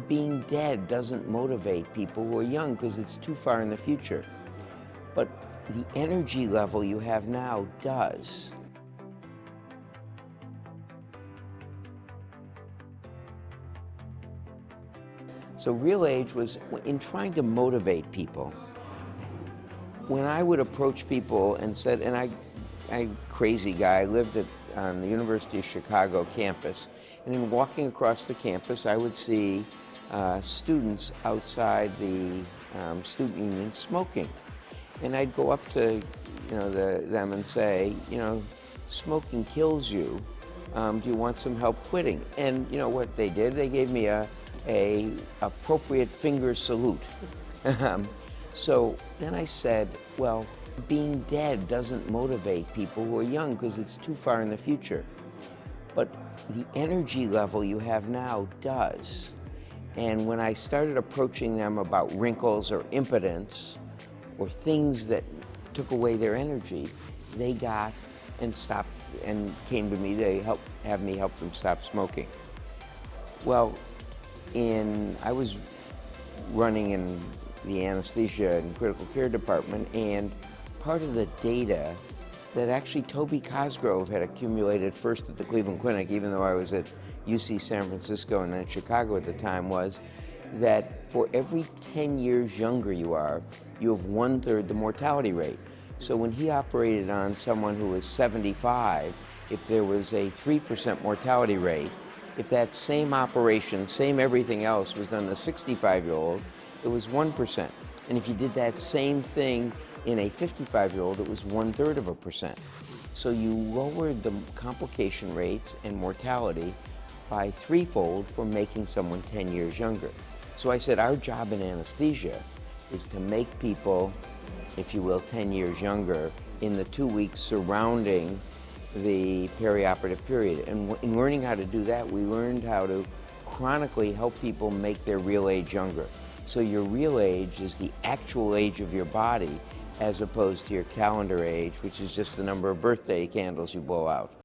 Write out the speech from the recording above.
being dead doesn't motivate people who are young because it's too far in the future. But the energy level you have now does. So RealAge was in trying to motivate people. When I would approach people and said, and I crazy guy, I lived on the University of Chicago campus, and in walking across the campus, I would see students outside the student union smoking. And I'd go up to them and say, smoking kills you. Do you want some help quitting? And you know what they did? They gave me a appropriate finger salute. So then I said, well, being dead doesn't motivate people who are young because it's too far in the future. But the energy level you have now does. And when I started approaching them about wrinkles or impotence or things that took away their energy, they got and stopped and came to me. They have me help them stop smoking. Well, I was running in the anesthesia and critical care department, and part of the data that actually Toby Cosgrove had accumulated first at the Cleveland Clinic, even though I was at UC San Francisco and then Chicago at the time, was that for every 10 years younger you are, you have 1/3 the mortality rate. So when he operated on someone who was 75, if there was a 3% mortality rate, if that same operation, same everything else was done to a 65-year-old, it was 1%. And if you did that same thing in a 55-year-old, it was 1/3%. So you lowered the complication rates and mortality by threefold for making someone 10 years younger. So I said our job in anesthesia is to make people, if you will, 10 years younger in the 2 weeks surrounding the perioperative period. And in learning how to do that, we learned how to chronically help people make their real age younger. So your real age is the actual age of your body as opposed to your calendar age, which is just the number of birthday candles you blow out.